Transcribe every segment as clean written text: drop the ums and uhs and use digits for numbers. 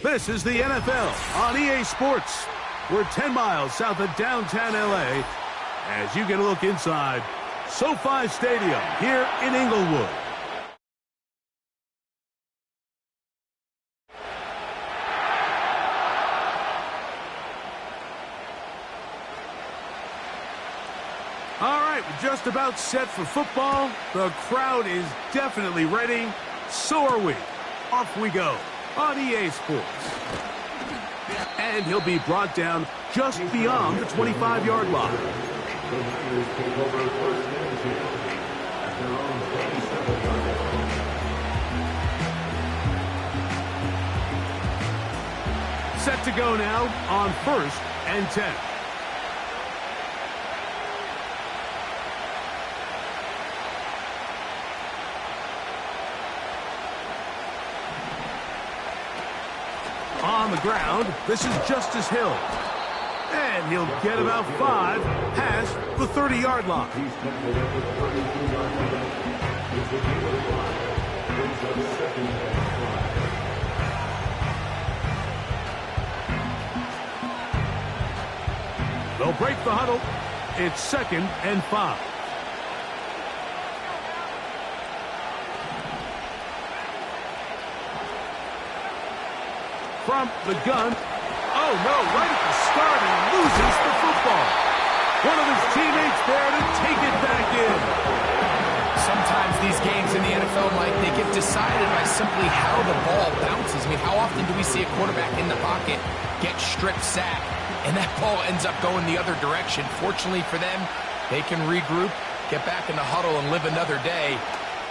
This is the NFL on EA Sports. We're 10 miles south of downtown LA as you get a look inside SoFi Stadium here in Inglewood. All right, we're just about set for football. The crowd is definitely ready. So are we. Off we go on EA Sports. And he'll be brought down just beyond the 25-yard line. Set to go now on 1st and 10. On the ground, this is Justice Hill. And he'll get about 5 past the 30-yard line. They'll break the huddle. It's 2nd and 5. From the gun. Oh, no, right at the start, he loses the football. One of his teammates there to take it back in. Sometimes these games in the NFL, Mike, they get decided by simply how the ball bounces. I mean, how often do we see a quarterback in the pocket get strip sacked, and that ball ends up going the other direction? Fortunately for them, they can regroup, get back in the huddle, and live another day.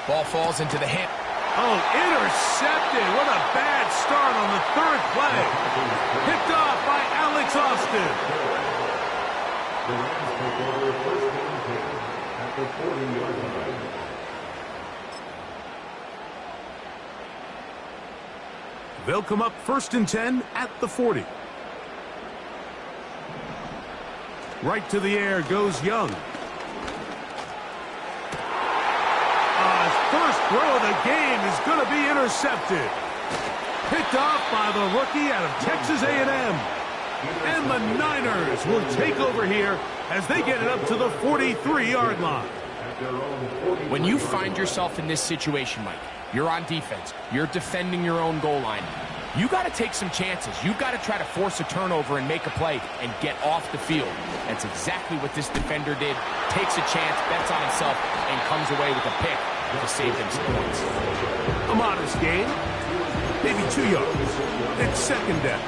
Ball falls into the hand. Oh, intercepted. What a bad start on the 3rd play. Picked off by Alex Austin. The Rams take over first down at the 40-yard line. They'll come up 1st and 10 at the 40. Right to the air goes Young. First throw of the game is going to be intercepted. Picked off by the rookie out of Texas A&M. And the Niners will take over here as they get it up to the 43-yard line. When you find yourself in this situation, Mike, you're on defense, you're defending your own goal line, you got to take some chances. You got to try to force a turnover and make a play and get off the field. That's exactly what this defender did. Takes a chance, bets on himself, and comes away with a pick to save them some points. A modest gain, maybe 2 yards. It's 2nd down.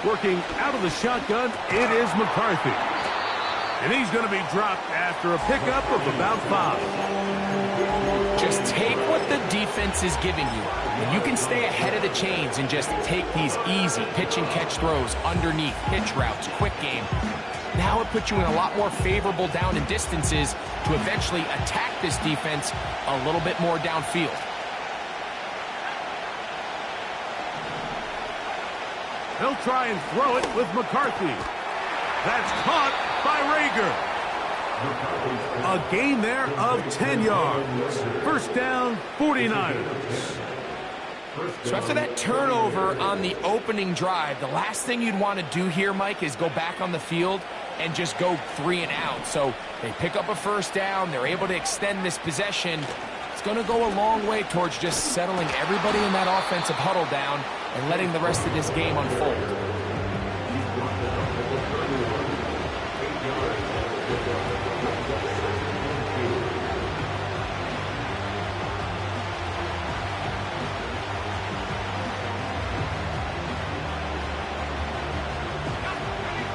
Working out of the shotgun, it is McCarthy. And he's going to be dropped after a pickup of about 5. Just take what the defense is giving you. And you can stay ahead of the chains and just take these easy pitch and catch throws underneath, pitch routes, quick game. Now it puts you in a lot more favorable down and distances to eventually attack this defense a little bit more downfield. He'll try and throw it with McCarthy. That's caught by Rager. A gain there of 10 yards. First down, 49ers. So after that turnover on the opening drive, the last thing you'd want to do here, Mike, is go back on the field and just go 3 and out. So they pick up a first down. They're able to extend this possession. It's going to go a long way towards just settling everybody in that offensive huddle down and letting the rest of this game unfold.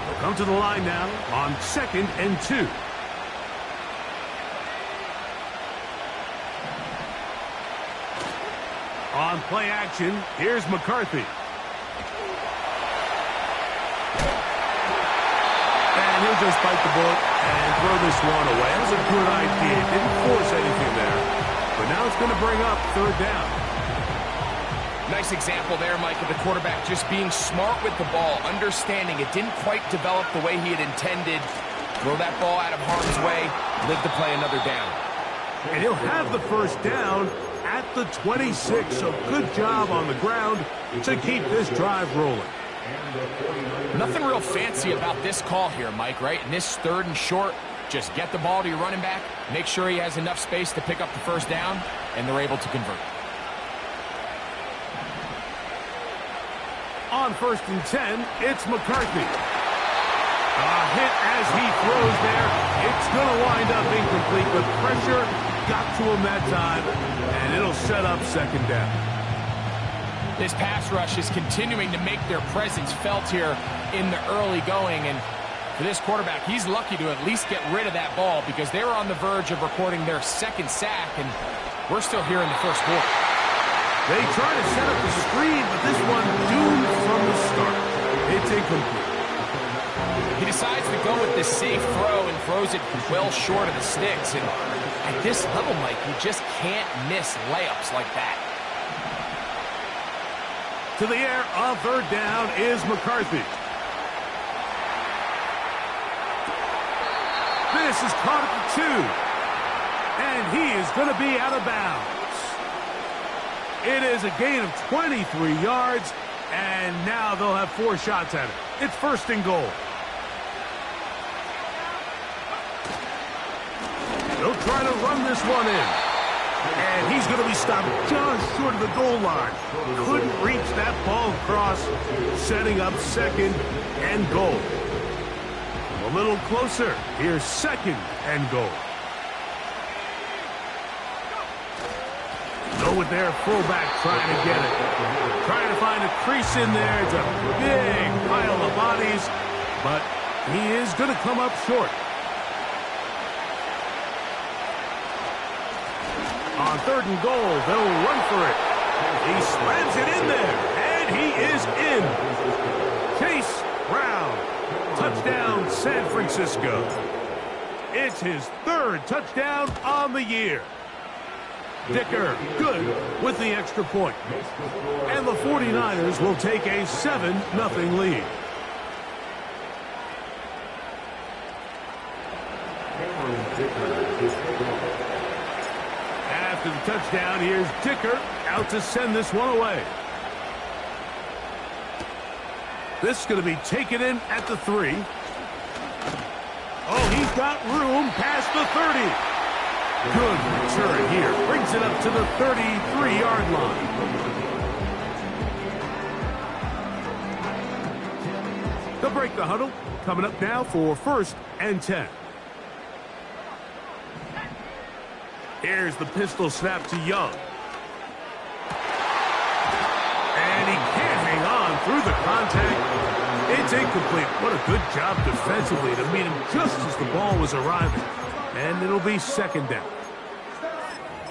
They'll come to the line now on 2nd and 2. On play action, here's McCarthy. And he'll They'll just bite the bullet and throw this one away. That was a good idea. Didn't force anything there. But now it's going to bring up third down. Nice example there, Mike, of the quarterback just being smart with the ball, understanding it didn't quite develop the way he had intended. Throw that ball out of harm's way, live to play another down. And he'll have the first down at the 26. So good job on the ground to keep this drive rolling. Nothing real fancy about this call here, Mike, right? In this third and short, just get the ball to your running back, make sure he has enough space to pick up the first down, and they're able to convert. On 1st and 10, it's McCarthy. A hit as he throws there. It's going to wind up incomplete, but pressure got to him that time, and it'll set up second down. This pass rush is continuing to make their presence felt here in the early going, and for this quarterback, he's lucky to at least get rid of that ball because they were on the verge of recording their second sack, and we're still here in the first quarter. They try to set up the screen, but this one doomed from the start. It's incomplete. He decides to go with this safe throw and throws it well short of the sticks, and at this level, Mike, you just can't miss layups like that. To the air on third down is McCarthy. This is caught at the 2. And he is going to be out of bounds. It is a gain of 23 yards, and now they'll have 4 shots at it. It's 1st and goal. They'll try to run this one in. And he's going to be stopped just short of the goal line. Couldn't reach that ball across, setting up 2nd and goal. A little closer. Here's 2nd and goal. Go with their fullback trying to get it. Trying to find a crease in there. It's a big pile of bodies, but he is going to come up short. On 3rd and goal, they'll run for it. He slams it in there, and he is in. Chase Brown. Touchdown, San Francisco. It's his 3rd touchdown on the year. Dicker, good with the extra point. And the 49ers will take a 7-0 lead. After the touchdown, here's Dicker out to send this one away. This is going to be taken in at the 3. Oh, he's got room past the 30. Good return here. Brings it up to the 33-yard line. They'll break the huddle. Coming up now for 1st and 10. Here's the pistol snap to Young. And he can't hang on through the contact. It's incomplete. What a good job defensively to meet him just as the ball was arriving. And it'll be 2nd down.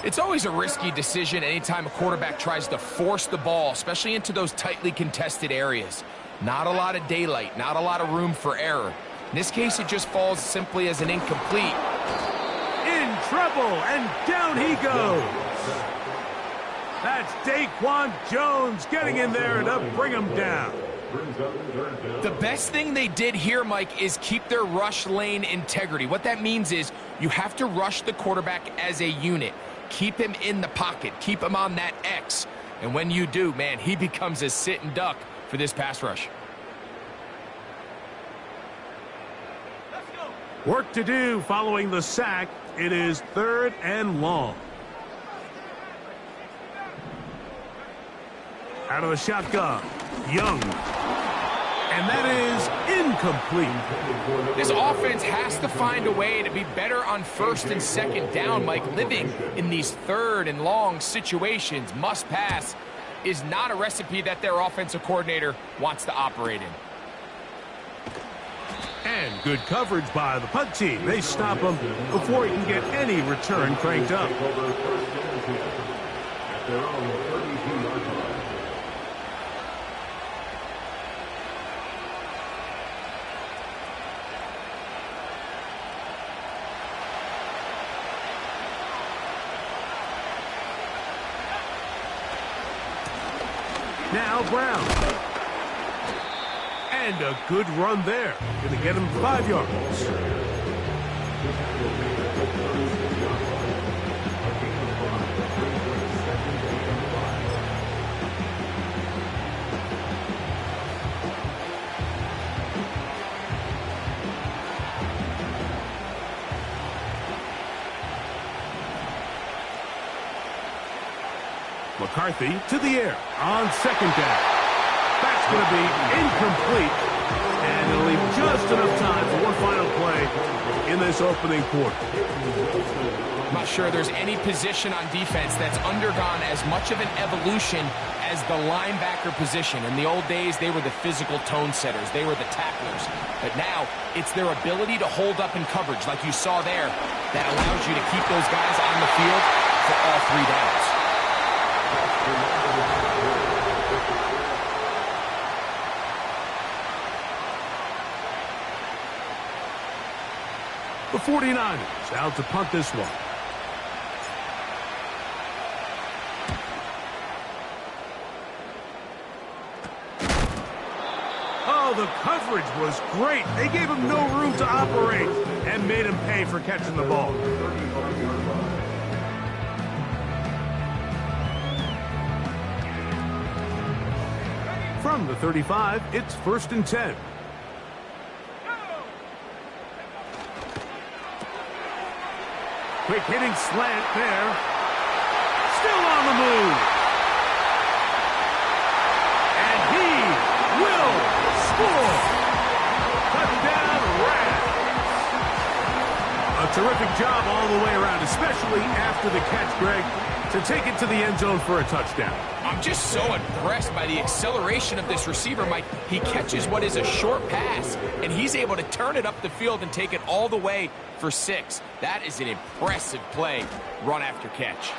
It's always a risky decision anytime a quarterback tries to force the ball, especially into those tightly contested areas. Not a lot of daylight, not a lot of room for error. In this case, it just falls simply as an incomplete. In trouble, and down he goes. That's Daquan Jones getting in there to bring him down. The best thing they did here, Mike, is keep their rush lane integrity. What that means is you have to rush the quarterback as a unit. Keep him in the pocket. Keep him on that X. And when you do, man, he becomes a sitting duck for this pass rush. Work to do following the sack. It is 3rd and long. Out of the shotgun, Young. And that is incomplete. This offense has to find a way to be better on 1st and 2nd down, Mike. Living in these 3rd and long situations, must pass, is not a recipe that their offensive coordinator wants to operate in. And good coverage by the punt team. They stop him before he can get any return cranked up. Now Brown. And a good run there. Going to get him 5 yards. McCarthy to the air on second down. That's going to be incomplete. And it'll leave just enough time for one final play in this opening quarter. I'm not sure there's any position on defense that's undergone as much of an evolution as the linebacker position. In the old days, they were the physical tone setters. They were the tacklers. But now, it's their ability to hold up in coverage, like you saw there, that allows you to keep those guys on the field for all 3 downs. The 49ers out to punt this one. Oh, the coverage was great. They gave him no room to operate and made him pay for catching the ball. From the 35, it's 1st and 10. Quick hitting slant there. Still on the move. And he will score. Touchdown, Rams. A terrific job all the way around, especially after the catch, Greg, to take it to the end zone for a touchdown. I'm just so impressed by the acceleration of this receiver, Mike. He catches what is a short pass, and he's able to turn it up the field and take it all the way for 6. That is an impressive play, run after catch.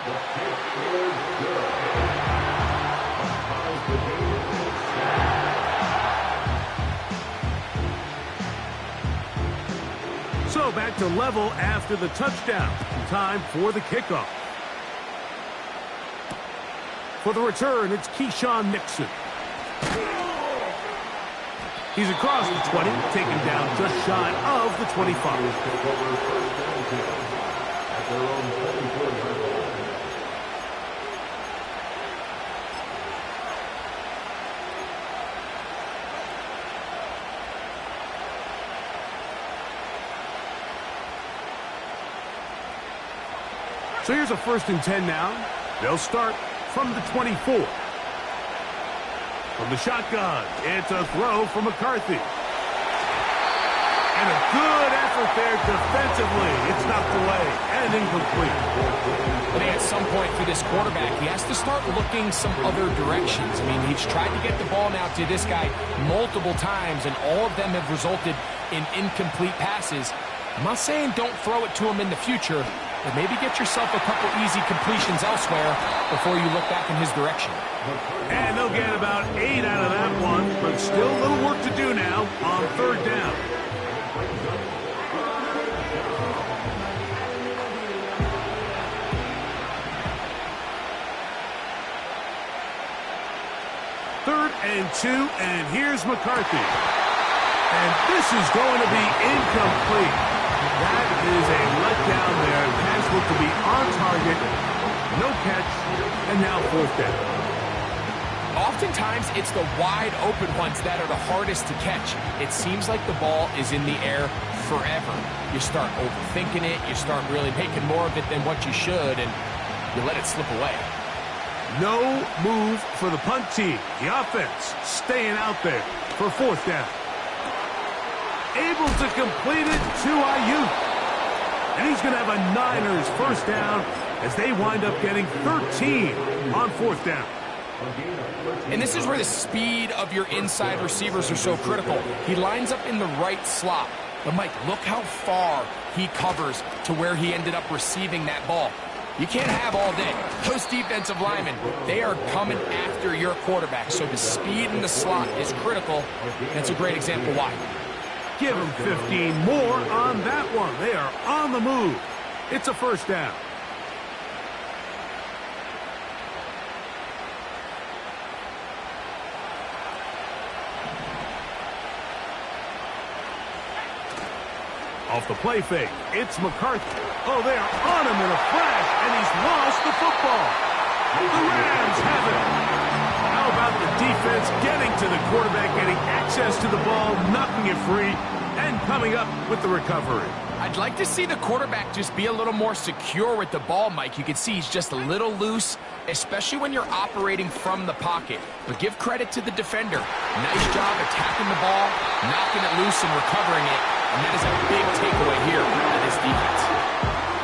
So back to level after the touchdown. Time for the kickoff. For the return, it's Keyshawn Nixon. He's across the 20, taken down just shy of the 25. So here's a 1st and 10 now. They'll start from the 24. From the shotgun, it's a throw from McCarthy. And a good effort there defensively. It's knocked away and incomplete. I think at some point for this quarterback, he has to start looking some other directions. I mean, he's tried to get the ball now to this guy multiple times, and all of them have resulted in incomplete passes. I'm not saying don't throw it to him in the future, but maybe get yourself a couple easy completions elsewhere before you look back in his direction. And they'll get about 8 out of that one, but still a little work to do now on 3rd down. Third and 2, and here's McCarthy. And this is going to be incomplete. That is a letdown there. The pass looked to be on target. No catch, and now 4th down. Oftentimes, it's the wide open ones that are the hardest to catch. It seems like the ball is in the air forever. You start overthinking it. You start really making more of it than what you should, and you let it slip away. No move for the punt team. The offense staying out there for 4th down. Able to complete it to Ayuk. And he's going to have a Niners 1st down as they wind up getting 13 on 4th down. And this is where the speed of your inside receivers are so critical. He lines up in the right slot. But, Mike, look how far he covers to where he ended up receiving that ball. You can't have all day. Those defensive linemen, they are coming after your quarterback. So the speed in the slot is critical. That's a great example why. Give them 15 more on that one. They are on the move. It's a 1st down. Off the play fake, it's McCarthy. Oh, they are on him in a flash, and he's lost the football. The Rams have it. How about the defense getting to the quarterback, getting access to the ball, knocking it free, and coming up with the recovery? I'd like to see the quarterback just be a little more secure with the ball, Mike. You can see he's just a little loose, especially when you're operating from the pocket. But give credit to the defender. Nice job attacking the ball, knocking it loose and recovering it. And that is a big takeaway here for this defense.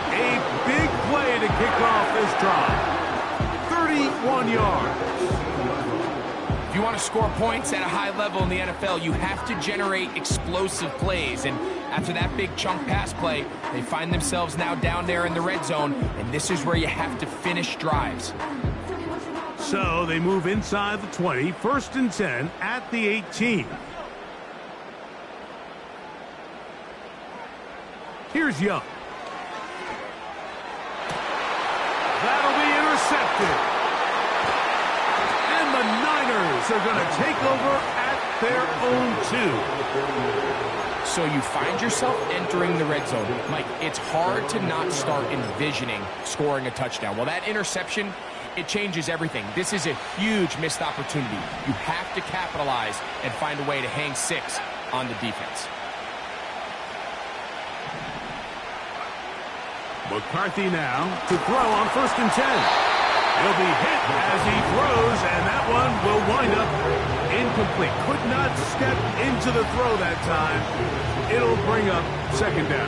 A big play to kick off this drive. 31 yards. If you want to score points at a high level in the NFL, you have to generate explosive plays. And after that big chunk pass play, they find themselves now down there in the red zone, and this is where you have to finish drives. So they move inside the 20, 1st and 10 at the 18. Here's Young. That'll be intercepted. And the Niners are going to take over at their own 2. So you find yourself entering the red zone. Mike, it's hard to not start envisioning scoring a touchdown. Well, that interception, it changes everything. This is a huge missed opportunity. You have to capitalize and find a way to hang 6 on the defense. McCarthy now to throw on 1st and 10. He'll be hit as he throws, and that one will wind up incomplete. Could not step into the throw that time. It'll bring up 2nd down.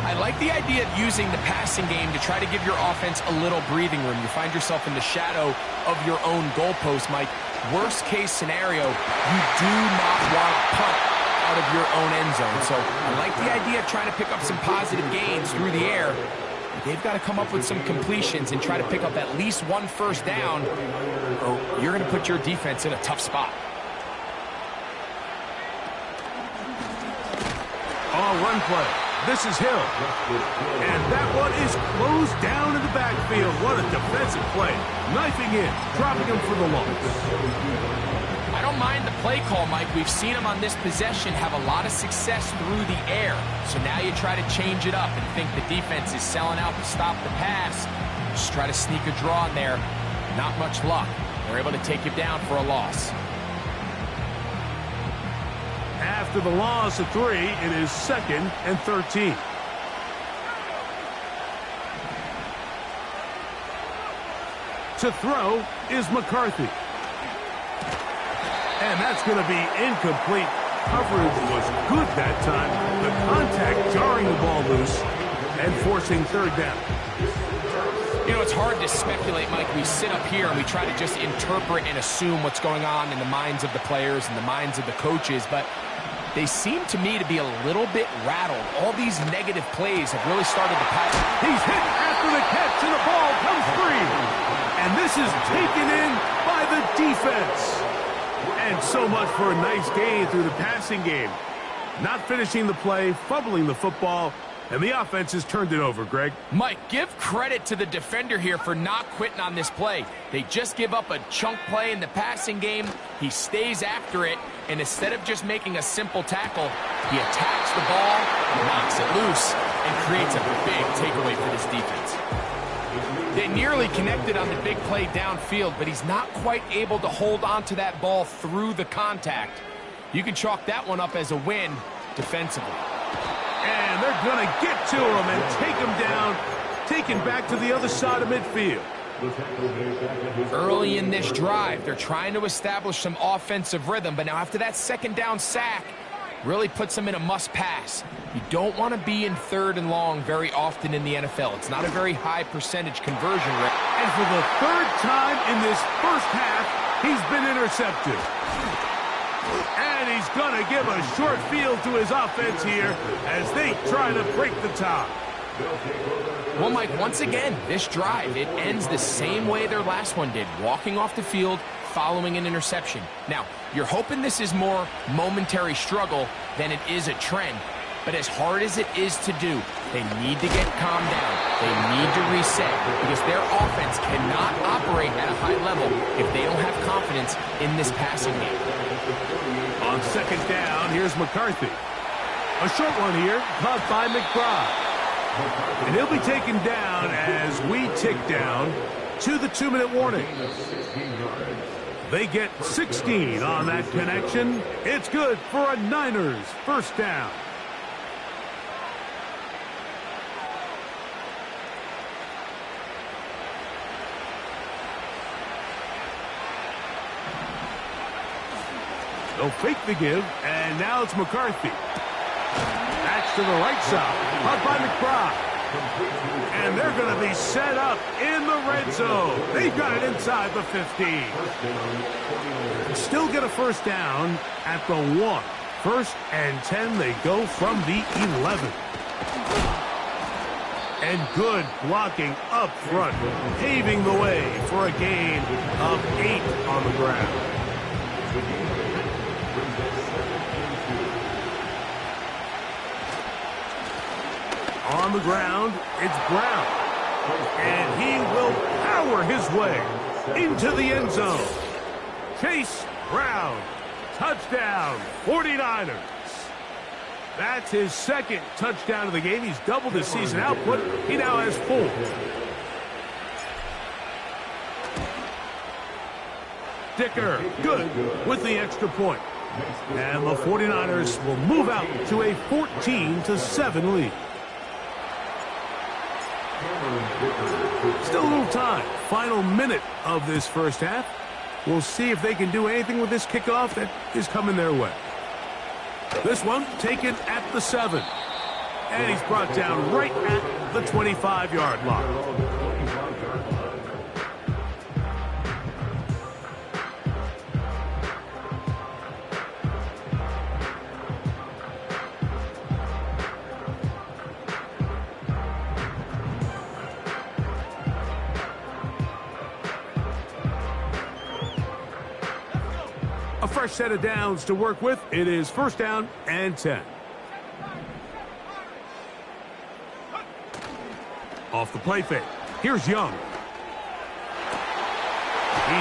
I like the idea of using the passing game to try to give your offense a little breathing room. You find yourself in the shadow of your own goalpost, Mike. Worst case scenario, you do not want to punt out of your own end zone. So I like the idea of trying to pick up some positive gains through the air. They've got to come up with some completions and try to pick up at least 1 first down, or you're going to put your defense in a tough spot. Run play. This is Hill. And that one is closed down in the backfield. What a defensive play. Knifing in, dropping him for the loss. I don't mind the play call, Mike. We've seen him on this possession have a lot of success through the air. So now you try to change it up and think the defense is selling out to stop the pass. Just try to sneak a draw in there. Not much luck. They're able to take you down for a loss. After the loss of 3, it is 2nd and 13. To throw is McCarthy. And that's going to be incomplete. Coverage was good that time. The contact jarring the ball loose and forcing 3rd down. You know, it's hard to speculate, Mike. We sit up here and we try to just interpret and assume what's going on in the minds of the players and the minds of the coaches, but they seem to me to be a little bit rattled. All these negative plays have really started to pass. He's hit after the catch and the ball comes free. And this is taken in by the defense. And so much for a nice gain through the passing game. Not finishing the play, fumbling the football, and the offense has turned it over, Greg. Mike, give credit to the defender here for not quitting on this play. They just give up a chunk play in the passing game. He stays after it, and instead of just making a simple tackle, he attacks the ball, knocks it loose, and creates a big takeaway for this defense. They nearly connected on the big play downfield, but he's not quite able to hold on to that ball through the contact. You can chalk that one up as a win defensively. And they're going to get to him and take him down, taken back to the other side of midfield. Early in this drive, they're trying to establish some offensive rhythm, but now after that 2nd down sack, really puts them in a must-pass. You don't want to be in 3rd and long very often in the NFL. It's not a very high percentage conversion rate. And for the 3rd time in this first half, he's been intercepted. And he's going to give a short field to his offense here as they try to break the tie. Well, Mike, once again, this drive, it ends the same way their last one did, walking off the field, following an interception. Now, you're hoping this is more momentary struggle than it is a trend, but as hard as it is to do, they need to get calmed down. They need to reset because their offense cannot operate at a high level if they don't have confidence in this passing game. On 2nd down, here's McCarthy. A short one here, caught by McBride. And he'll be taken down as we tick down to the 2-minute warning. They get 16 on that connection. It's good for a Niners first down. They'll fake the give, and now it's McCarthy. That's to the right side, caught by McBride. And they're going to be set up in the red zone. They've got it inside the 15. Still get a first down at the 1. First and 10, they go from the 11. And good blocking up front, paving the way for a gain of 8 on the ground. On the ground, it's Brown. And he will power his way into the end zone. Chase Brown, touchdown, 49ers. That's his second touchdown of the game. He's doubled his season output. He now has 4. Dicker, good with the extra point. And the 49ers will move out to a 14-7 lead. Still a little time. Final minute of this first half. We'll see if they can do anything with this kickoff that is coming their way. This one taken at the 7. And he's brought down right at the 25-yard line. A fresh set of downs to work with. It is first down and 10. Off the play fake. Here's Young. He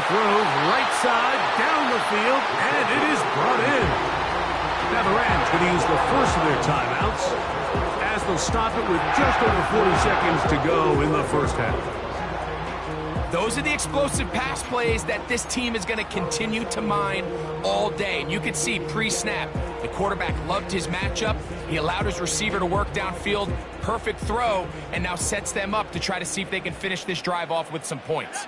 throws right side down the field, and it is brought in. Now the Rams going to use the first of their timeouts as they'll stop it with just over 40 seconds to go in the first half. Those are the explosive pass plays that this team is going to continue to mine all day. And you can see pre-snap, the quarterback loved his matchup. He allowed his receiver to work downfield. Perfect throw, and now sets them up to try to see if they can finish this drive off with some points.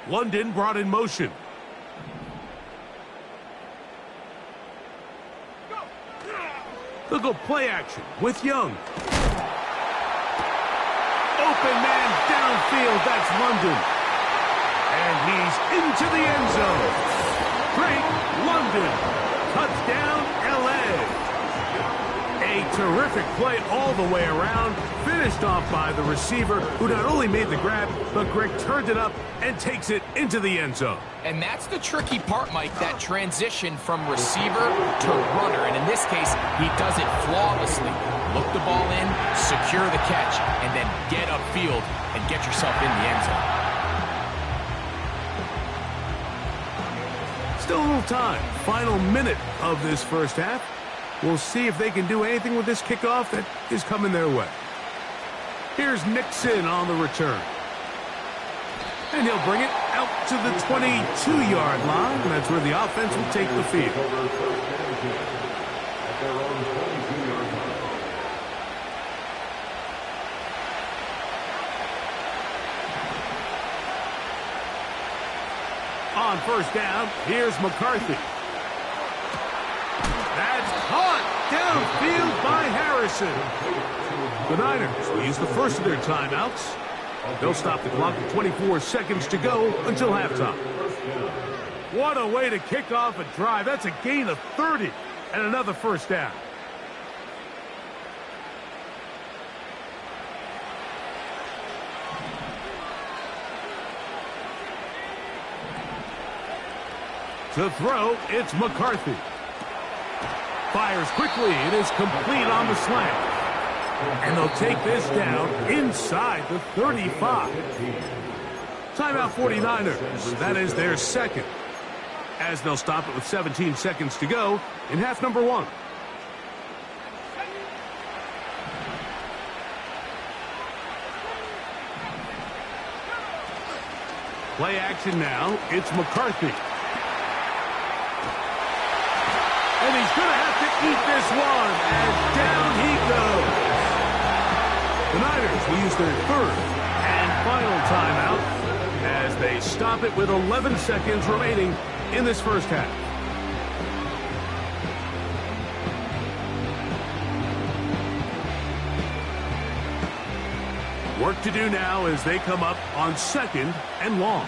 London brought in motion. They'll go play action with Young. Open man downfield, that's London. And he's into the end zone. Drake London, touchdown LA. A terrific play all the way around, finished off by the receiver, who not only made the grab, but Greg turned it up and takes it into the end zone. And that's the tricky part, Mike, that transition from receiver to runner. And in this case, he does it flawlessly. Look the ball in, secure the catch, and then get upfield and get yourself in the end zone. Still a little time. Final minute of this first half. We'll see if they can do anything with this kickoff that is coming their way. Here's Nixon on the return. And he'll bring it out to the 22-yard line. And that's where the offense will take the field. On first down, here's McCarthy. That's caught downfield by Harrison. The Niners will use the first of their timeouts. They'll stop the clock with 24 seconds to go until halftime. What a way to kick off a drive. That's a gain of 30 and another first down. To throw, it's McCarthy. Fires quickly. It is complete on the slant. And they'll take this down inside the 35. Timeout 49ers. That is their second. As they'll stop it with 17 seconds to go in half number 1. Play action now. It's McCarthy. And he's going to have to eat this one as down he goes. The Niners will use their third and final timeout as they stop it with 11 seconds remaining in this first half. Work to do now as they come up on second and long.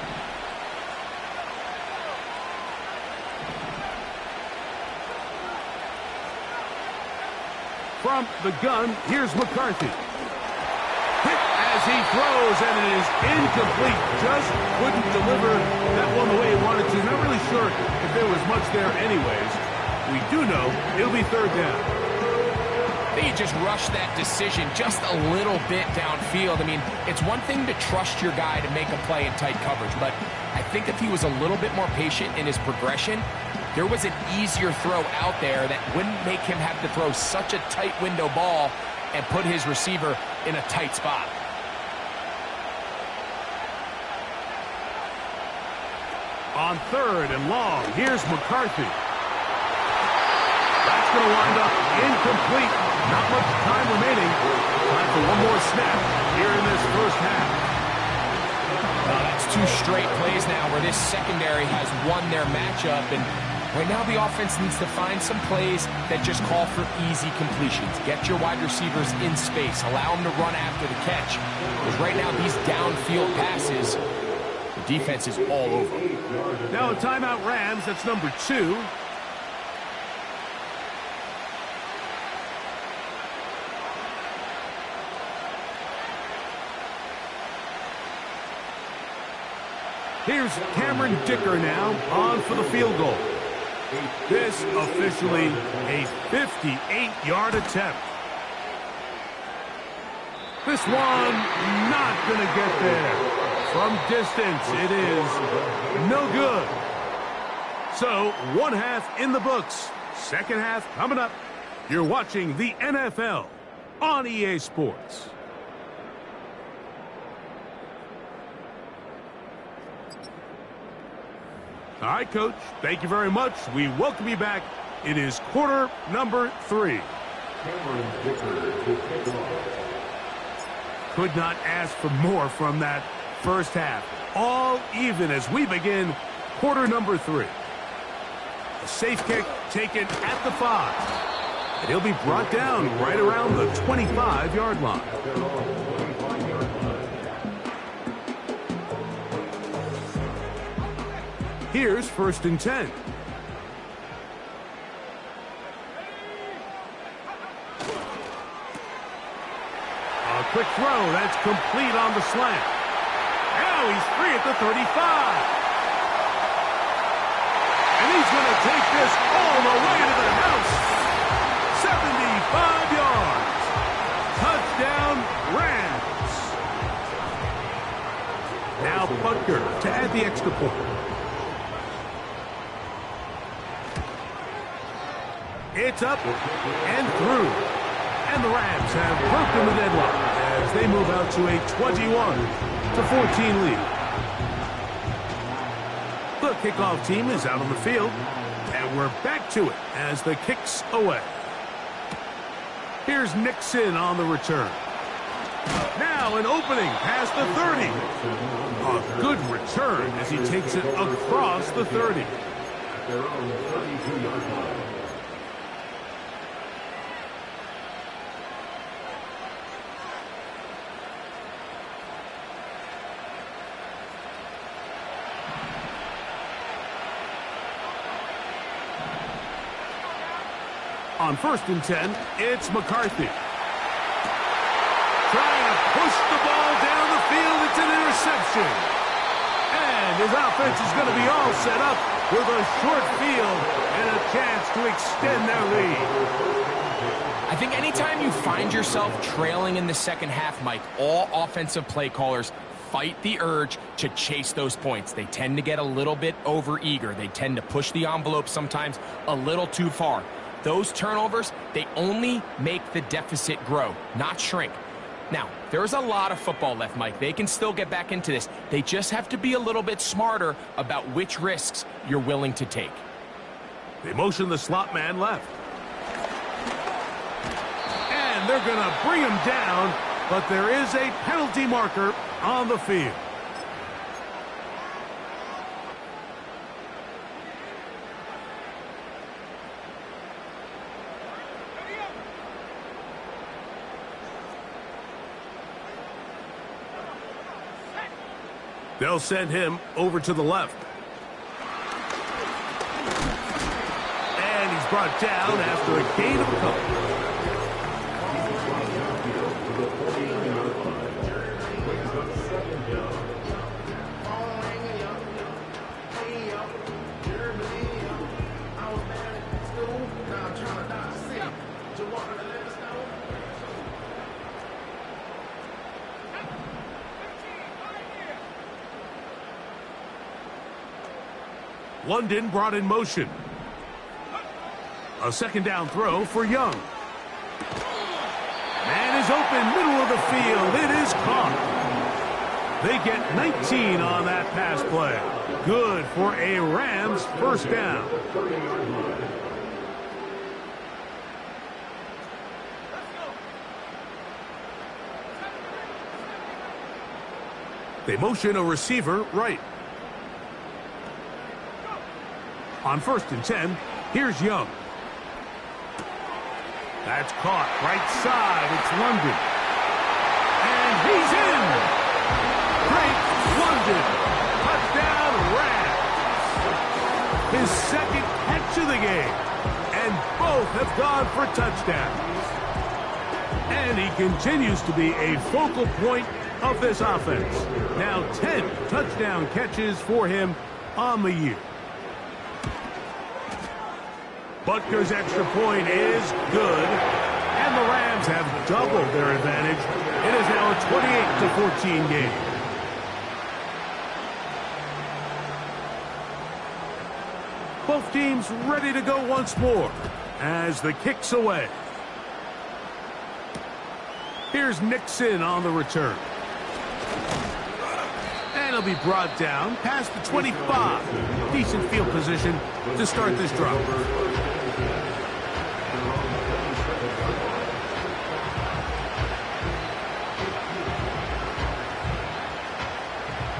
From the gun, here's McCarthy. Hit as he throws, and it is incomplete. Just couldn't deliver that one the way he wanted to. Not really sure if there was much there anyways. We do know it'll be third down. I think he just rushed that decision just a little bit downfield. I mean, it's one thing to trust your guy to make a play in tight coverage, but I think if he was a little bit more patient in his progression, there was an easier throw out there that wouldn't make him have to throw such a tight window ball and put his receiver in a tight spot. On third and long, here's McCarthy. That's going to wind up incomplete. Not much time remaining. Time for one more snap here in this first half. That's two straight plays now where this secondary has won their matchup, and right now the offense needs to find some plays that just call for easy completions. Get your wide receivers in space. Allow them to run after the catch. Because right now these downfield passes, the defense is all over. Now a timeout Rams. That's number 2. Here's Cameron Dicker now on for the field goal. This officially a 58-yard attempt. This one not going to get there. From distance, it is no good. So, one half in the books. Second half coming up. You're watching the NFL on EA Sports. All right, Coach, thank you very much. We welcome you back. It is quarter number 3. Could not ask for more from that first half. All even as we begin quarter number 3. A safe kick taken at the 5. And he'll be brought down right around the 25-yard line. Here's first and 10. A quick throw. That's complete on the slant. Now he's free at the 35. And he's going to take this all the way to the house. 75 yards. Touchdown, Rams. Now Butker to add the extra point. It's up and through. And the Rams have broken the deadlock as they move out to a 21-14 lead. The kickoff team is out on the field, and we're back to it as the kick's away. Here's Nixon on the return. Now an opening past the 30. A good return as he takes it across the 30. On first and 10, it's McCarthy. Trying to push the ball down the field. It's an interception. And his offense is going to be all set up with a short field and a chance to extend their lead. I think anytime you find yourself trailing in the second half, Mike, all offensive play callers fight the urge to chase those points. They tend to get a little bit overeager. They tend to push the envelope sometimes a little too far. Those turnovers, they only make the deficit grow, not shrink. Now, there's a lot of football left, Mike. They can still get back into this. They just have to be a little bit smarter about which risks you're willing to take. They motion the slot man left. And they're going to bring him down, but there is a penalty marker on the field. They'll send him over to the left. And he's brought down after a gain of a couple. London brought in motion. A second down throw for Young. Man is open, middle of the field. It is caught. They get 19 on that pass play. Good for a Rams first down. They motion a receiver right. On 1st and 10, here's Young. That's caught right side. It's London. And he's in. Great London. Touchdown Rams. His second catch of the game. And both have gone for touchdowns. And he continues to be a focal point of this offense. Now 10 touchdown catches for him on the year. Butker's extra point is good, and the Rams have doubled their advantage. It is now a 28-14 game. Both teams ready to go once more as the kick's away. Here's Nixon on the return. And he'll be brought down past the 25. Decent field position to start this drive.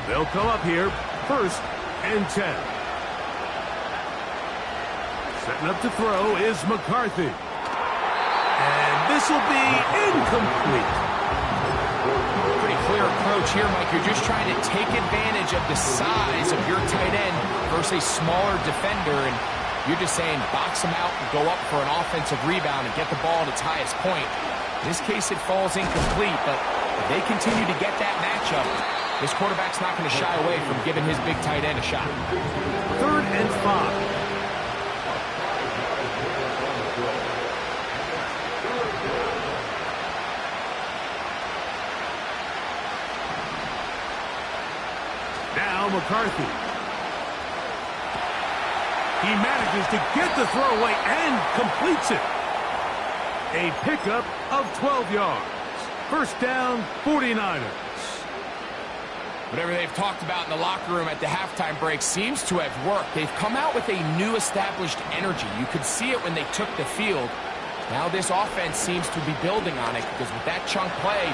They'll come up here, 1st and 10. Setting up to throw is McCarthy. And this will be incomplete. Pretty clear approach here, Mike. You're just trying to take advantage of the size of your tight end versus a smaller defender, and you're just saying box him out and go up for an offensive rebound and get the ball at its highest point. In this case, it falls incomplete, but if they continue to get that matchup, this quarterback's not going to shy away from giving his big tight end a shot. 3rd and 5. Now McCarthy. He manages to get the throw away and completes it. A pickup of 12 yards. 1st down, 49ers. Whatever they've talked about in the locker room at the halftime break seems to have worked. They've come out with a new established energy. You could see it when they took the field. Now this offense seems to be building on it because with that chunk play,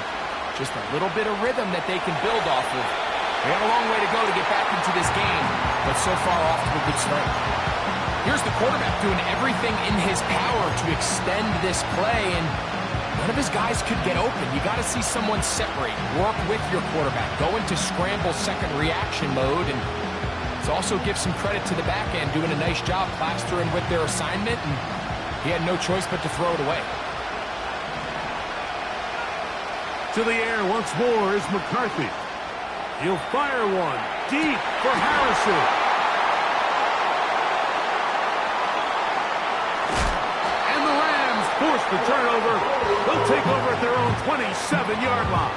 just a little bit of rhythm that they can build off of. They got a long way to go to get back into this game, but so far off to a good start. Here's the quarterback doing everything in his power to extend this play, and none of his guys could get open. You got to see someone separate, work with your quarterback, go into scramble second reaction mode, and let's also give some credit to the back end doing a nice job plastering with their assignment, and he had no choice but to throw it away. To the air once more is McCarthy. He'll fire one deep for Harrison. And the Rams force the turnover. They'll take over at their own 27-yard line.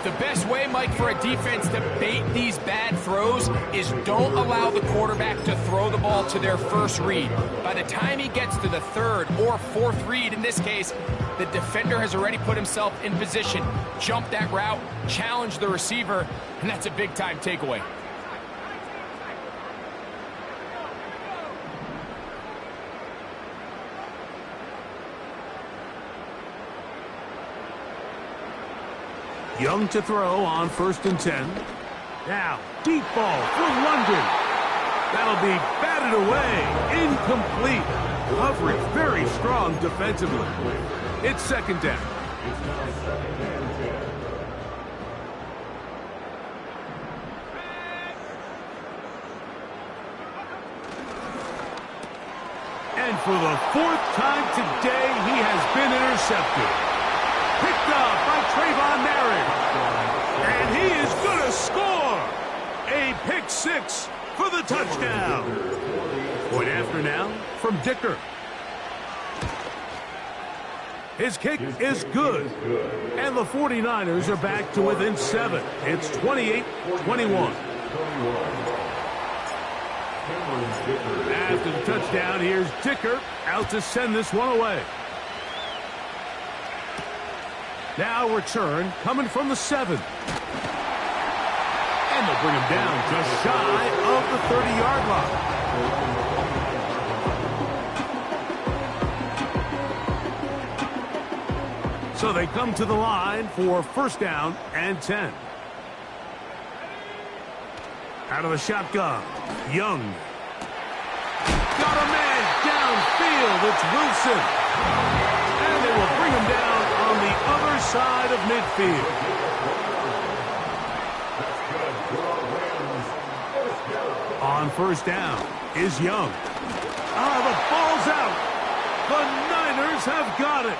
The best way, Mike, for a defense to bait these bad throws is don't allow the quarterback to throw the ball to their first read. By the time he gets to the third or fourth read, in this case, the defender has already put himself in position, jump that route, challenge the receiver, and that's a big-time takeaway. Young to throw on 1st and 10. Now, deep ball for London. That'll be batted away. Incomplete. Coverage very strong defensively. It's 2nd down. And for the 4th time today, he has been intercepted. Picked up by Trayvon Merritt. And he is going to score. A pick 6 for the touchdown. Point after now from Dicker. His kick is good. And the 49ers are back to within 7. It's 28-21. After the touchdown, here's Dicker out to send this one away. Now return coming from the 7. And they'll bring him down just shy of the 30-yard line. So they come to the line for 1st down and 10. Out of the shotgun, Young. Got a man downfield. It's Wilson. And they will bring him down on the other side of midfield. On 1st down is Young. The ball's out. The Niners have got it.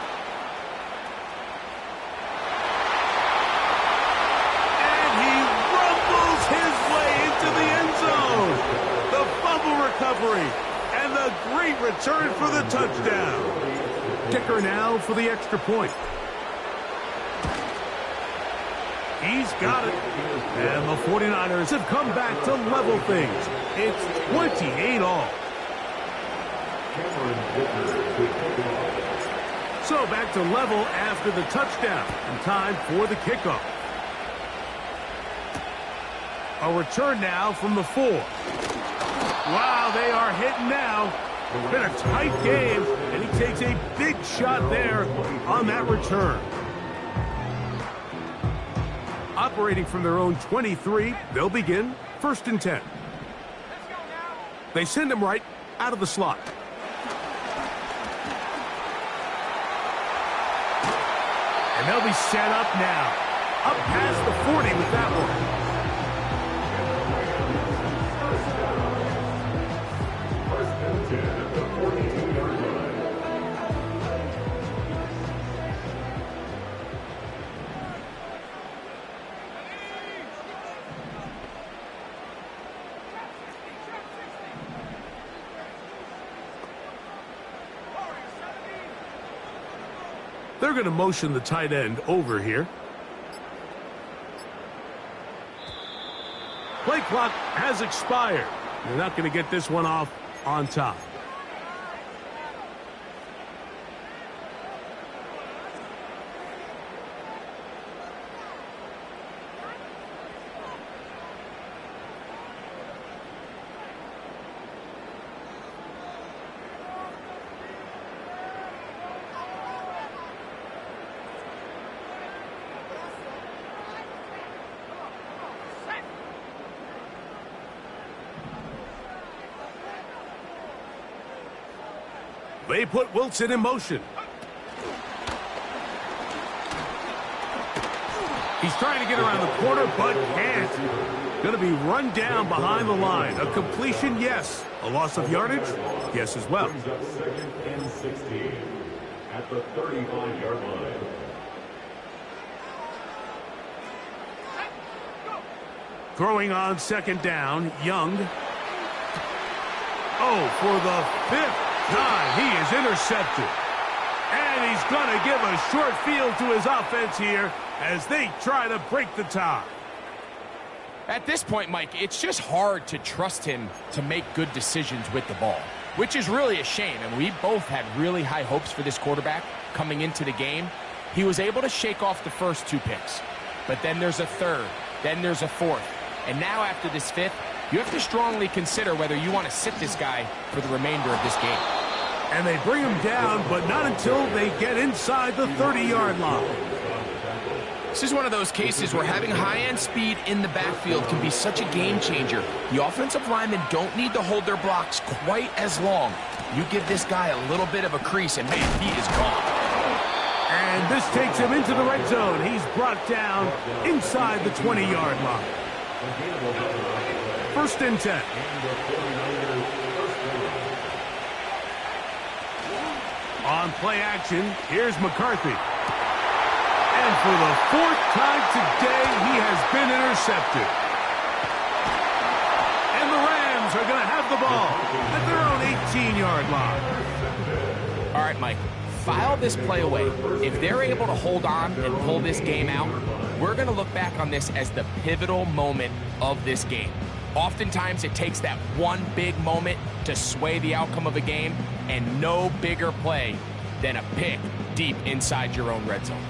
And he rumbles his way into the end zone. The fumble recovery and the great return for the touchdown. Dicker now for the extra point. He's got it. And the 49ers have come back to level things. It's 28-all. So back to level after the touchdown. And time for the kickoff. A return now from the 4. Wow, they are hitting now. It's been a tight game, and he takes a big shot there on that return. Operating from their own 23, they'll begin 1st and 10. They send him right out of the slot. And they'll be set up now. Up past the 40 with that one. They're going to motion the tight end over here. Play clock has expired. They're not going to get this one off on top. They put Wilson in motion. He's trying to get around the corner, but can't. Going to be run down behind the line. A completion, yes. A loss of yardage, yes as well. 2nd and 16 at the 35-yard line. Throwing on 2nd down, Young. Oh, for the 5th time, he is intercepted. And he's going to give a short field to his offense here as they try to break the tie. At this point, Mike, it's just hard to trust him to make good decisions with the ball, which is really a shame. And we both had really high hopes for this quarterback coming into the game. He was able to shake off the first 2 picks, but then there's a third, then there's a fourth. And now after this fifth, you have to strongly consider whether you want to sit this guy for the remainder of this game. And they bring him down, but not until they get inside the 30-yard line. This is one of those cases where having high-end speed in the backfield can be such a game changer. The offensive linemen don't need to hold their blocks quite as long. You give this guy a little bit of a crease, and man, he is gone. And this takes him into the red zone. He's brought down inside the 20-yard line. 1st and 10. On play action, here's McCarthy. And for the 4th time today, he has been intercepted. And the Rams are going to have the ball at their own 18-yard line. All right, Mike, file this play away. If they're able to hold on and pull this game out, we're going to look back on this as the pivotal moment of this game. Oftentimes, it takes that one big moment to sway the outcome of a game, and no bigger play than a pick deep inside your own red zone.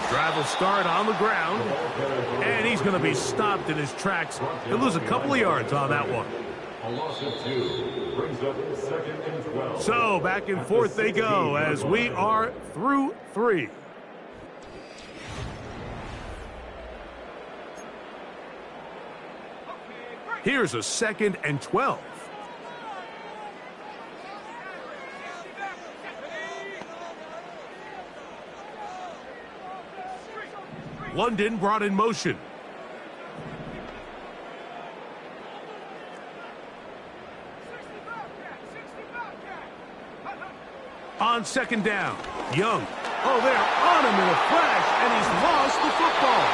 Drive will start on the ground, and he's going to be stopped in his tracks. He'll lose a couple of yards on that one. A loss of 2 brings up 2nd and 12. So back and forth they go as we are through 3. Here's a 2nd and 12. London brought in motion. On 2nd down, Young. Oh, they're on him in a flash, and he's lost the football.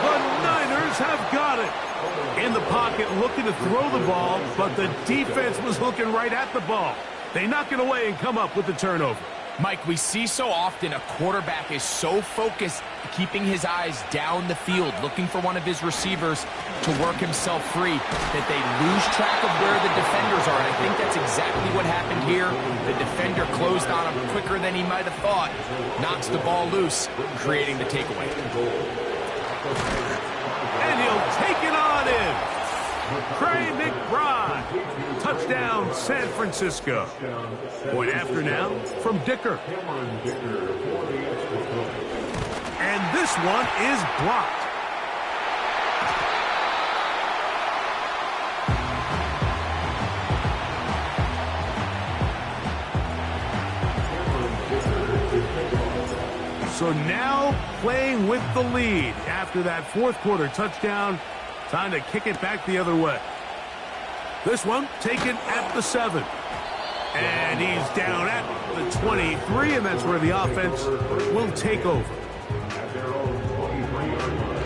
The Niners have got it. In the pocket, looking to throw the ball, but the defense was looking right at the ball. They knock it away and come up with the turnover. Mike, we see so often a quarterback is so focused, keeping his eyes down the field, looking for one of his receivers to work himself free, that they lose track of where the defenders are. And I think that's exactly what happened here. The defender closed on him quicker than he might have thought, knocks the ball loose, creating the takeaway. And he'll take it on in. Trey McBride. Touchdown, San Francisco. Point after now from Dicker. And this one is blocked. So now playing with the lead after that 4th quarter touchdown. Time to kick it back the other way. This one taken at the 7. And he's down at the 23, and that's where the offense will take over. At their own 23-yard line.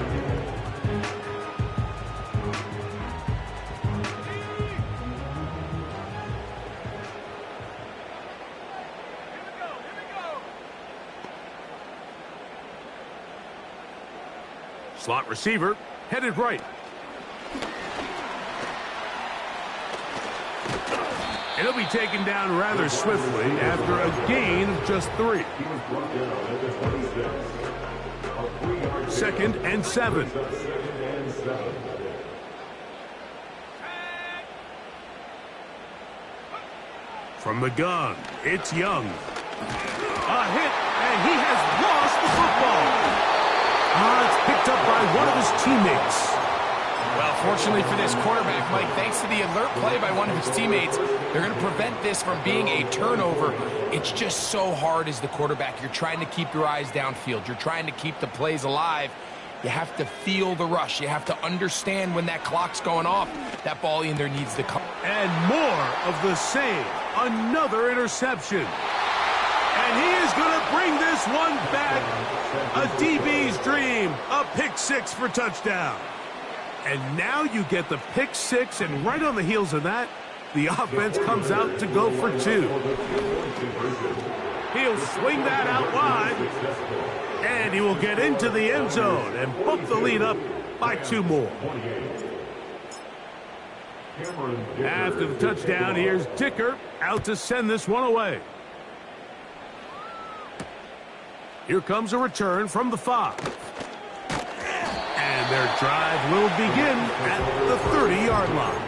Slot receiver headed right. And he'll be taken down rather swiftly after a gain of just 3. He was brought down at the 26. A 3-yard 2nd and 7. 2nd and 7. From the gun, it's Young. A hit, and he has lost the football. It's picked up by one of his teammates. Well, fortunately for this quarterback, Mike, thanks to the alert play by one of his teammates, they're going to prevent this from being a turnover. It's just so hard as the quarterback. You're trying to keep your eyes downfield. You're trying to keep the plays alive. You have to feel the rush. You have to understand when that clock's going off. That ball either needs to come. And more of the same. Another interception. And he is going to bring this one back. A DB's dream. A pick six for touchdown. And now you get the pick six, and right on the heels of that, the offense comes out to go for two. He'll swing that out wide, and he will get into the end zone and bump the lead up by 2 more. After the touchdown, here's Dicker out to send this one away. Here comes a return from the 5. And their drive will begin at the 30-yard line.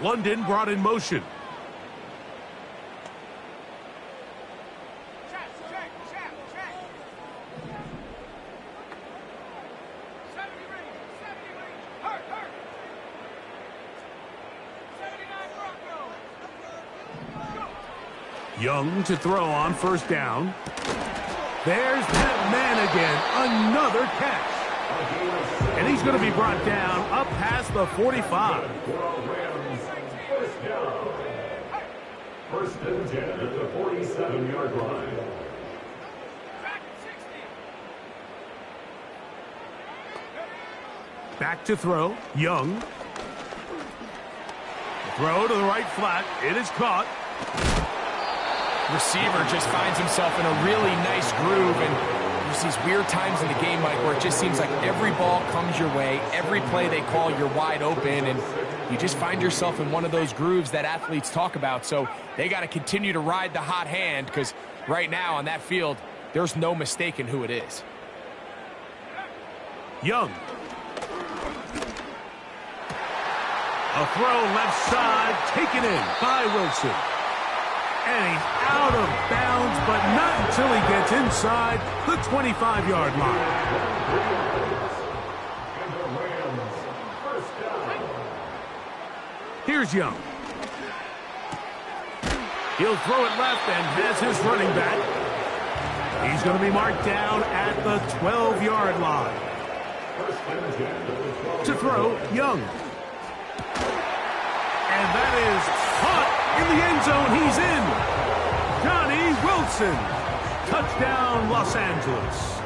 London brought in motion. Young to throw on first down. There's that man again. Another catch. And he's going to be brought down up past the 45. First and 10 at the 47-yard line. Back to throw. Young. Throw to the right flat. It is caught. Receiver just finds himself in a really nice groove, and there's these weird times in the game, Mike, where it just seems like every ball comes your way, every play they call, you're wide open, and you just find yourself in one of those grooves that athletes talk about. So they got to continue to ride the hot hand, because right now on that field, there's no mistaking who it is. Young. A throw left side, taken in by Wilson. And he's out of bounds, but not until he gets inside the 25-yard line. Here's Young. He'll throw it left and has his running back. He's going to be marked down at the 12-yard line. To throw, Young. And that is caught in the end zone. He's in. Johnny Wilson. Touchdown, Los Angeles.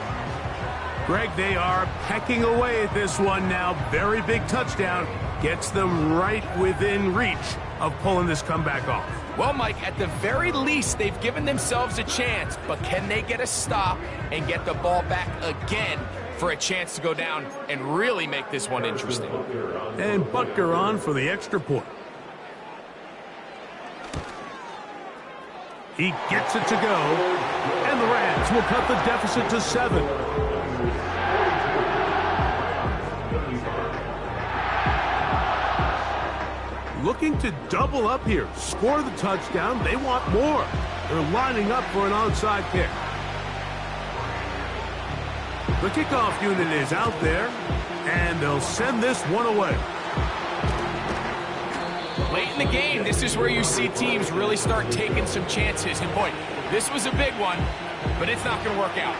Greg, they are pecking away at this one now. Very big touchdown. Gets them right within reach of pulling this comeback off. Well, Mike, at the very least, they've given themselves a chance, but can they get a stop and get the ball back again for a chance to go down and really make this one interesting? And Butker on for the extra point. He gets it to go, and the Rams will cut the deficit to 7. Looking to double up here, score the touchdown. They want more. They're lining up for an onside kick. The kickoff unit is out there, and they'll send this one away. Late in the game, this is where you see teams really start taking some chances. And boy, this was a big one, but it's not going to work out.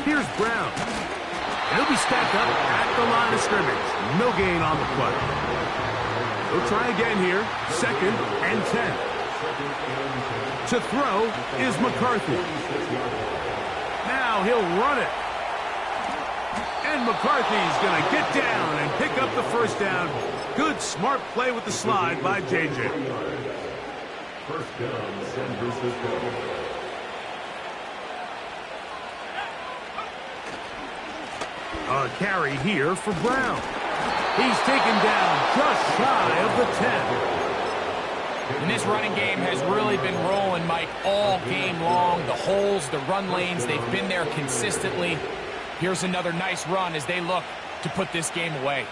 Here's Brown. He'll be stacked up at the line of scrimmage. No gain on the play. We'll try again here. 2nd and 10. To throw is McCarthy. Now he'll run it. And McCarthy's going to get down and pick up the first down. Good, smart play with the slide by J.J. First down, San Francisco. A carry here for Brown. He's taken down just shy of the 10. And this running game has really been rolling, Mike, all game long. The holes, the run lanes, they've been there consistently. Here's another nice run as they look to put this game away.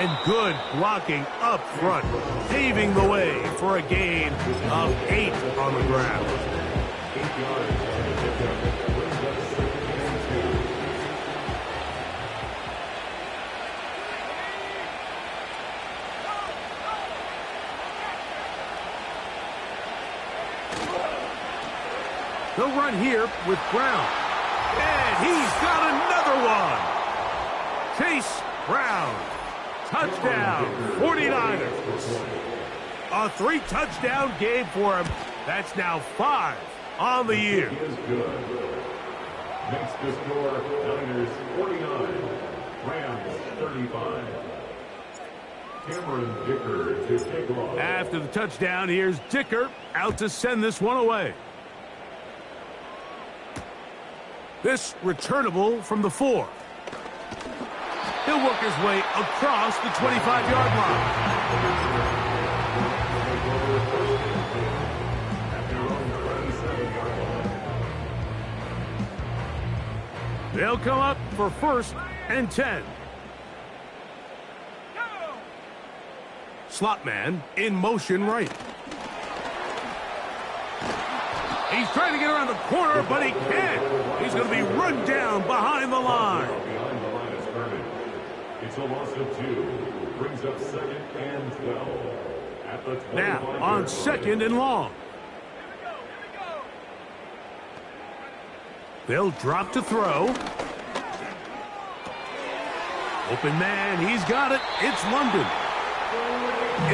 And good blocking up front, paving the way for a gain of 8 on the ground. 8 yards on the pickup. Brings up 2nd and 2. They'll run here with Brown. And he's got another one. Chase Brown. Touchdown, 49ers. A 3-touchdown game for him. That's now 5 on the year. He is good. Makes the score Niners 49, Rams 35. Cameron Dicker to take off. After the touchdown, here's Dicker out to send this one away. This returnable from the 4. He'll work his way across the 25-yard line. They'll come up for 1st and 10. Slot man in motion right. He's trying to get around the corner, but he can't. He's going to be run down behind the line. Behind the line of scrimmage. It's a loss of 2. Brings up 2nd and 12. At the 25. Now on 2nd and long. They'll drop to throw. Open man, he's got it. It's London.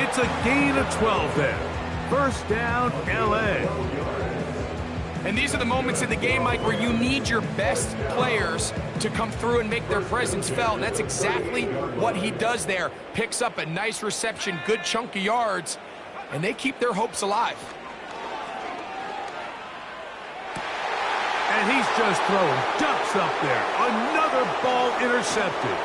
It's a gain of 12 there. 1st down, L.A. And these are the moments in the game, Mike, where you need your best players to come through and make their presence felt. And that's exactly what he does there. Picks up a nice reception, good chunk of yards, and they keep their hopes alive. And he's just throwing ducks up there. Another ball intercepted.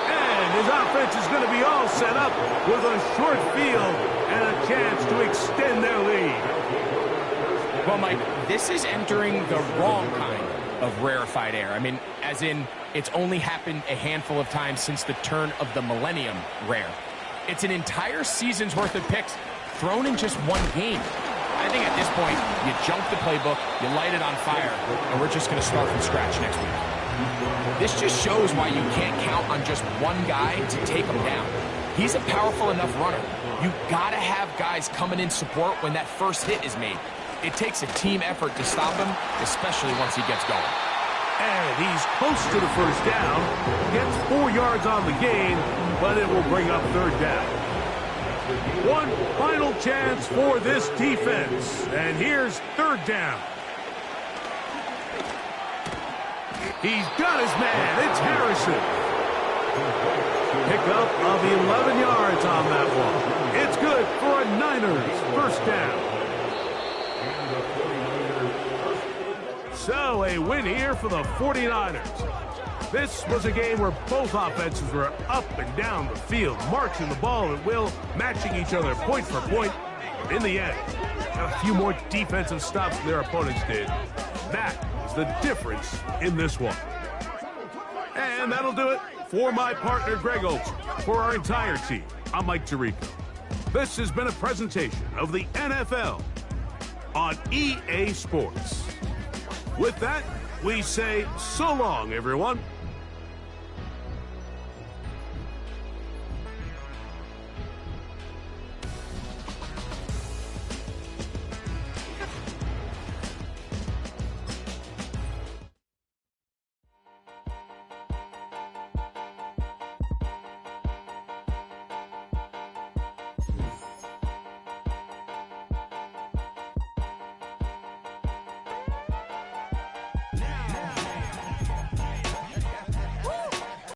And his offense is going to be all set up with a short field and a chance to extend their lead. Well, Mike, this is entering the wrong kind of rarefied air. I mean, as in, it's only happened a handful of times since the turn of the millennium rare. It's an entire season's worth of picks thrown in just one game. I think at this point, you jump the playbook, you light it on fire, and we're just going to start from scratch next week. This just shows why you can't count on just one guy to take him down. He's a powerful enough runner. You got to have guys coming in support when that first hit is made. It takes a team effort to stop him, especially once he gets going. And he's close to the 1st down. Gets 4 yards on the gain, but it will bring up 3rd down. One final chance for this defense. And here's 3rd down. He's got his man. It's Harrison. Pickup of 11 yards on that one. It's good for a Niners 1st down. So a win here for the 49ers. This was a game where both offenses were up and down the field, marching the ball at will, matching each other point for point. In the end, got a few more defensive stops than their opponents did. That is the difference in this one. And that'll do it for my partner, Greg Olson. For our entire team, I'm Mike Tirico. This has been a presentation of the NFL on EA Sports. With that, we say so long, everyone.